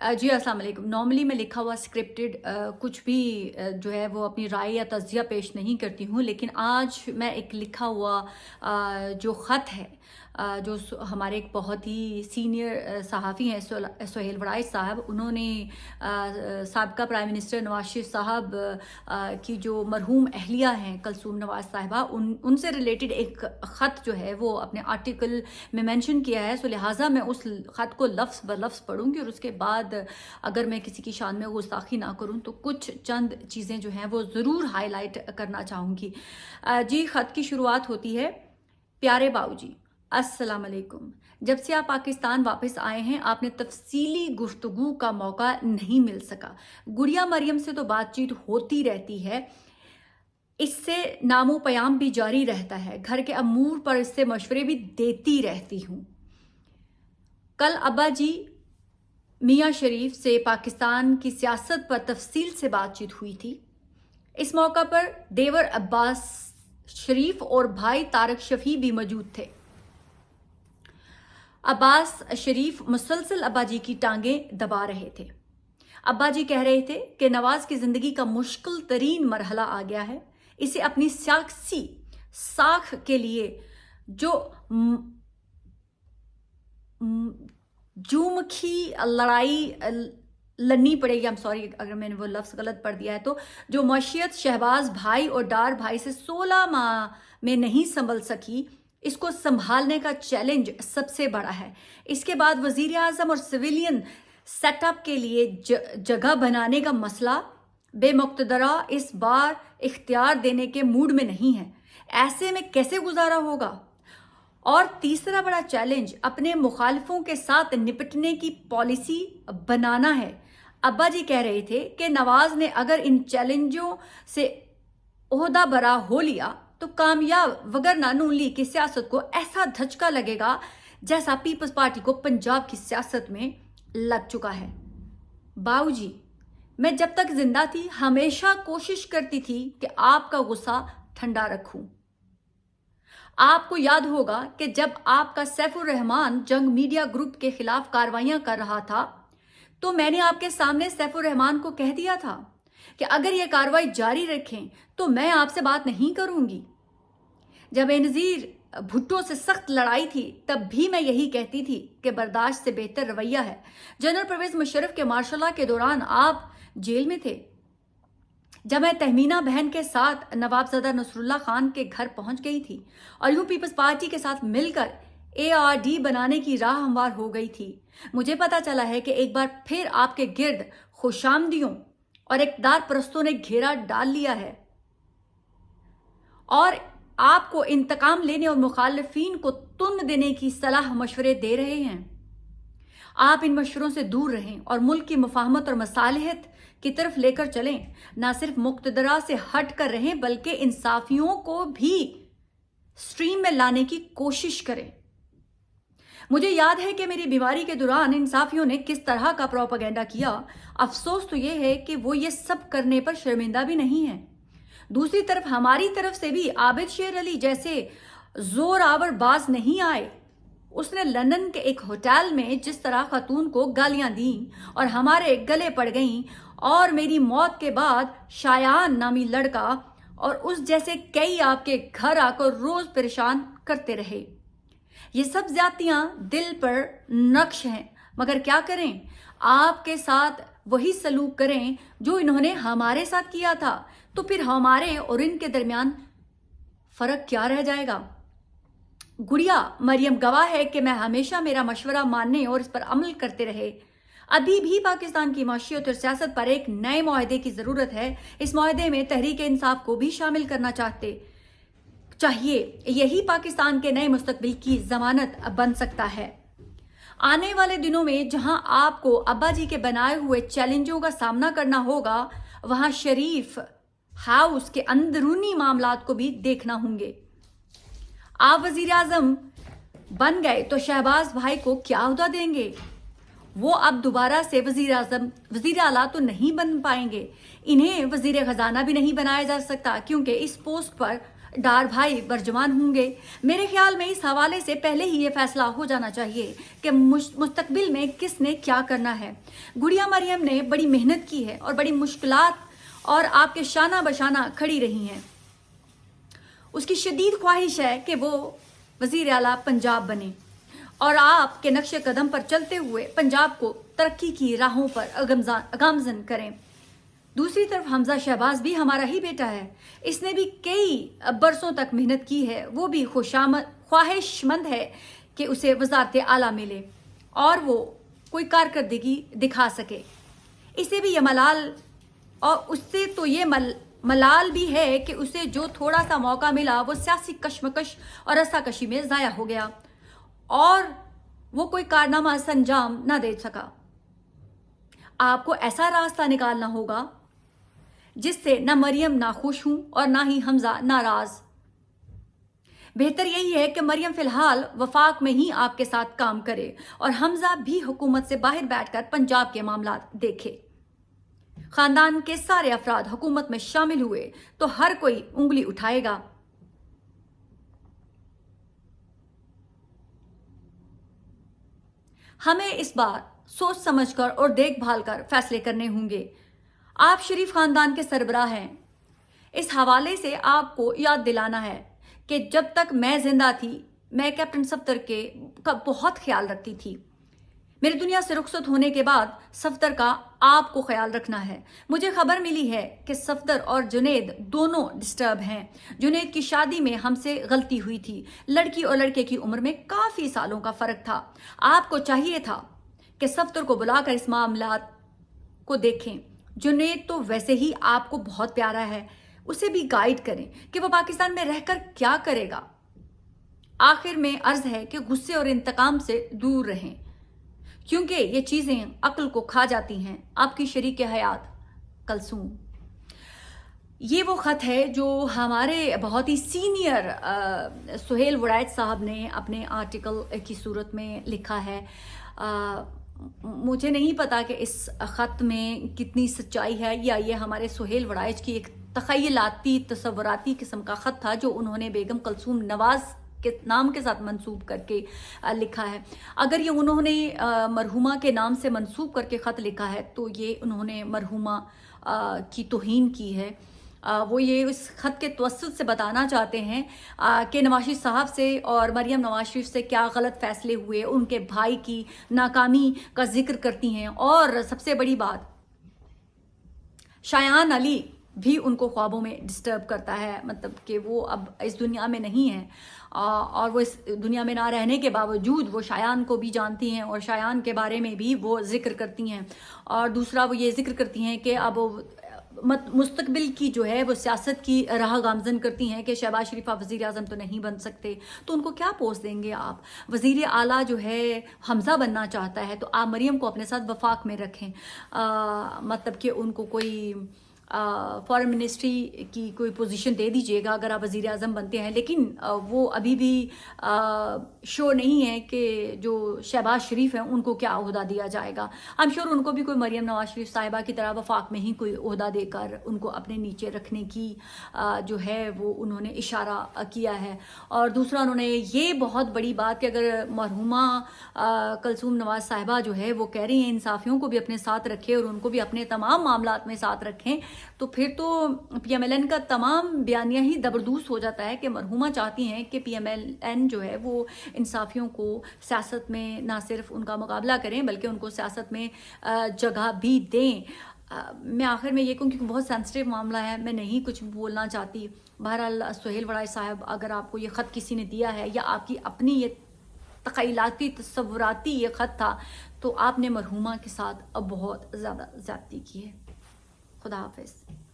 जी अस्सलाम वालेकुम। नॉर्मली मैं लिखा हुआ स्क्रिप्टेड कुछ भी जो है वो अपनी राय या तज़किया पेश नहीं करती हूँ, लेकिन आज मैं एक लिखा हुआ जो ख़त है जो हमारे एक बहुत ही सीनियर सहाफ़ी हैं सुहेल वड़ाइच साहब, उन्होंने साबिक़ा प्राइम मिनिस्टर नवाज शरीफ साहब की जो मरहूम अहलिया हैं कलसूम नवाज साहिबा, उनसे रिलेटेड एक ख़त जो है वो अपने आर्टिकल में मेंशन किया है। सो लिहाजा मैं उस ख़त को लफ्ज़ ब लफ्ज़ पढ़ूँगी और उसके बाद अगर मैं किसी की शान में गुस्ताखी ना करूँ तो कुछ चंद चीज़ें जो हैं वो ज़रूर हाईलाइट करना चाहूँगी। जी, ख़त की शुरुआत होती है, प्यारे बाऊजी अस्सलाम वालेकुम। जब से आप पाकिस्तान वापस आए हैं आपने तफसीली गुफ्तगू का मौका नहीं मिल सका। गुड़िया मरियम से तो बातचीत होती रहती है, इससे नामो पयाम भी जारी रहता है, घर के अमूर पर इससे मशवरे भी देती रहती हूँ। कल अब्बा जी मियाँ शरीफ से पाकिस्तान की सियासत पर तफसील से बातचीत हुई थी। इस मौका पर देवर अब्बास शरीफ और भाई तारक शफी भी मौजूद थे। अब्बास शरीफ मुसलसल अब्बा जी की टांगें दबा रहे थे। अब्बा जी कह रहे थे कि नवाज की जिंदगी का मुश्किल तरीन मरहला आ गया है, इसे अपनी सियासी साख के लिए जो जूमखी लड़ाई लड़नी पड़ेगी, आई एम सॉरी अगर मैंने वो लफ्ज़ गलत पढ़ दिया है, तो जो मशीयत शहबाज भाई और डार भाई से 16 माह में नहीं संभल सकी, इसको संभालने का चैलेंज सबसे बड़ा है। इसके बाद वज़ीर आज़म और सिविलियन सेटअप के लिए जगह बनाने का मसला, बेमुक़्तदरा इस बार इख्तियार देने के मूड में नहीं है, ऐसे में कैसे गुजारा होगा। और तीसरा बड़ा चैलेंज अपने मुखालिफों के साथ निपटने की पॉलिसी बनाना है। अब्बा जी कह रहे थे कि नवाज ने अगर इन चैलेंजों से ओहदा बरा हो लिया तो कामयाब, वगरना नून लीग की सियासत को ऐसा धचका लगेगा जैसा पीपल्स पार्टी को पंजाब की सियासत में लग चुका है। बाऊजी, मैं जब तक जिंदा थी हमेशा कोशिश करती थी कि आपका गुस्सा ठंडा रखूं। आपको याद होगा कि जब आपका सैफुर रहमान जंग मीडिया ग्रुप के खिलाफ कार्रवाइयां कर रहा था तो मैंने आपके सामने सैफुर रहमान को कह दिया था कि अगर ये कार्रवाई जारी रखें तो मैं आपसे बात नहीं करूंगी। जब बेनज़ीर भुट्टो से सख्त लड़ाई थी तब भी मैं यही कहती थी कि बर्दाश्त से बेहतर रवैया है। जनरल परवेज मुशर्रफ के मार्शल लॉ के दौरान आप जेल में थे। जब मैं तहमीना बहन के साथ नवाबजादा नसरुल्लाह खान के घर पहुंच गई थी और यूं पीपल्स पार्टी के साथ मिलकर ARD बनाने की राह हमवार हो गई थी, मुझे पता चला है कि एक बार फिर आपके गिर्द खुशामदियों और इक़्तिदार परस्तों ने घेरा डाल लिया है और आपको इंतकाम लेने और मुखालिफिन को तुन देने की सलाह मशवरे दे रहे हैं। आप इन मशवरों से दूर रहें और मुल्क की मुफाहमत और मसालिहत की तरफ लेकर चलें। ना सिर्फ मुक़्तदरा से हट कर रहें बल्कि इंसाफियों को भी स्ट्रीम में लाने की कोशिश करें। मुझे याद है कि मेरी बीमारी के दौरान इंसाफियों ने किस तरह का प्रोपेगेंडा किया। अफसोस तो यह है कि वो ये सब करने पर शर्मिंदा भी नहीं है। दूसरी तरफ हमारी तरफ से भी आबिद शेर अली जैसे जोरावर बाज नहीं आए। उसने लंदन के एक होटल में जिस तरह खातून को गालियां दी और हमारे गले पड़ गईं, और मेरी मौत के बाद शायान नामी लड़का और उस जैसे कई आपके घर आकर रोज परेशान करते रहे। ये सब ज्यादतियां दिल पर नक्श हैं, मगर क्या करें, आपके साथ वही सलूक करें जो इन्होंने हमारे साथ किया था, तो फिर हमारे और इनके दरमियान फर्क क्या रह जाएगा। गुड़िया मरियम गवाह है कि मैं हमेशा मेरा मशवरा मानने और इस पर अमल करते रहे। अभी भी पाकिस्तान की माशियत और सियासत पर एक नए मुआहदे की ज़रूरत है। इस मुआहदे में तहरीक इंसाफ को भी शामिल करना चाहिए। यही पाकिस्तान के नए मुस्तकबिल की जमानत बन सकता है। आने वाले दिनों में जहां आपको अब्बा जी के बनाए हुए चैलेंजों का सामना करना होगा, वहां शरीफ हाउस के अंदरूनी मामलात को भी देखना होंगे। आप वजीर आजम बन गए तो शहबाज भाई को क्या ओहदा देंगे? वो अब दोबारा से वजीर आला तो नहीं बन पाएंगे। इन्हें वजीर खजाना भी नहीं बनाया जा सकता क्योंकि इस पोस्ट पर डार भाई बरजमान होंगे। मेरे ख्याल में इस हवाले से पहले ही ये फैसला हो जाना चाहिए कि मुस्तकबिल में किसने क्या करना है। गुड़िया मरियम ने बड़ी मेहनत की है और बड़ी मुश्किलात और आपके शाना बशाना खड़ी रही हैं। उसकी शदीद ख्वाहिश है कि वो वज़ीर आला पंजाब बने और आपके नक्शे कदम पर चलते हुए पंजाब को तरक्की की राहों पर गामजन करें। दूसरी तरफ हमजा शहबाज भी हमारा ही बेटा है। इसने भी कई बरसों तक मेहनत की है। वो भी ख्वाहिशमंद है कि उसे वज़ारत आला मिले और वो कोई कारकर्दगी दिखा सके। इसे भी ये मलाल और उससे तो ये मलाल भी है कि उसे जो थोड़ा सा मौका मिला वो सियासी कशमकश और रस्साकशी में ज़ाया हो गया और वो कोई कारनामा संजाम ना दे सका। आपको ऐसा रास्ता निकालना होगा जिससे ना मरियम नाखुश हूं और ना ही हमजा नाराज। बेहतर यही है कि मरियम फिलहाल वफाक में ही आपके साथ काम करे और हमजा भी हुकूमत से बाहर बैठकर पंजाब के मामला देखे। खानदान के सारे अफराद हुकूमत में शामिल हुए तो हर कोई उंगली उठाएगा। हमें इस बार सोच समझकर और देखभाल कर फैसले करने होंगे। आप शरीफ खानदान के सरबराह हैं। इस हवाले से आपको याद दिलाना है कि जब तक मैं जिंदा थी मैं कैप्टन सफ्दर का बहुत ख्याल रखती थी। मेरी दुनिया से रुखसत होने के बाद सफ्दर का आपको ख्याल रखना है। मुझे खबर मिली है कि सफ्दर और जुनेद दोनों डिस्टर्ब हैं। जुनेद की शादी में हमसे गलती हुई थी। लड़की और लड़के की उम्र में काफ़ी सालों का फ़र्क था। आपको चाहिए था कि सफ्दर को बुलाकर इस मामला को देखें। जुनेद तो वैसे ही आपको बहुत प्यारा है, उसे भी गाइड करें कि वो पाकिस्तान में रहकर क्या करेगा। आखिर में अर्ज है कि गुस्से और इंतकाम से दूर रहें क्योंकि ये चीज़ें अक्ल को खा जाती हैं। आपकी शरीक हयात कलसूम। ये वो ख़त है जो हमारे बहुत ही सीनियर सुहेल वड़ैच साहब ने अपने आर्टिकल की सूरत में लिखा है। मुझे नहीं पता कि इस ख़त में कितनी सच्चाई है या ये हमारे सुहेल वड़ैच की एक तख़यलाती तसव्वुराती किस्म का ख़त था जो उन्होंने बेगम कलसूम नवाज़ के नाम के साथ मंसूब करके लिखा है। अगर ये उन्होंने मरहुमा के नाम से मंसूब करके ख़त लिखा है तो ये उन्होंने मरहुमा की तौहीन की है। वो ये उस ख़त के तवस्सुत से बताना चाहते हैं कि नवाज शरीफ साहब से और मरियम नवाज शरीफ से क्या गलत फ़ैसले हुए, उनके भाई की नाकामी का जिक्र करती हैं। और सबसे बड़ी बात, शायान अली भी उनको ख्वाबों में डिस्टर्ब करता है, मतलब कि वो अब इस दुनिया में नहीं है और वो इस दुनिया में ना रहने के बावजूद वो शायान को भी जानती हैं और शायान के बारे में भी वो जिक्र करती हैं। और दूसरा वो ये जिक्र करती हैं कि अब मुस्तकबिल की जो है वो सियासत की राह गामजन करती हैं कि शहबाज शरीफ आप वज़ीर आज़म तो नहीं बन सकते, तो उनको क्या पोस्ट देंगे आप। वज़ीर आला जो है हमजा बनना चाहता है तो आप मरियम को अपने साथ वफाक में रखें। मतलब कि उनको कोई फॉरेन मिनिस्ट्री की कोई पोजीशन दे दीजिएगा अगर आप वज़ीर आज़म बनते हैं। लेकिन वो अभी भी श्योर नहीं है कि जो शहबाज शरीफ हैं उनको क्या ओहदा दिया जाएगा। आई एम श्योर उनको भी कोई मरियम नवाज शरीफ साहिबा की तरह वफाक में ही कोई ओहदा देकर उनको अपने नीचे रखने की जो है वो उन्होंने इशारा किया है। और दूसरा उन्होंने ये बहुत बड़ी बात कि अगर मरहुमा कलसूम नवाज साहिबा जो है वो कह रही हैं इंसाफियों को भी अपने साथ रखें और उनको भी अपने तमाम मामलात में साथ रखें, तो फिर तो PMLN का तमाम बयानिया ही जबरदस्त हो जाता है कि मरहुमा चाहती हैं कि PMLN जो है वो इंसाफियों को सियासत में ना सिर्फ उनका मुकाबला करें बल्कि उनको सियासत में जगह भी दें। मैं आखिर में ये कहूँ क्योंकि बहुत सेंसिटिव मामला है, मैं नहीं कुछ बोलना चाहती। बहरहाल सुहेल वड़ाई साहब, अगर आपको ये ख़त किसी ने दिया है या आपकी अपनी ये तख़यलाती तसव्वुराती ये ख़त था तो आपने मरहुमा के साथ अब बहुत ज़्यादा ज़्यादती की है। खुदा हाफिज़।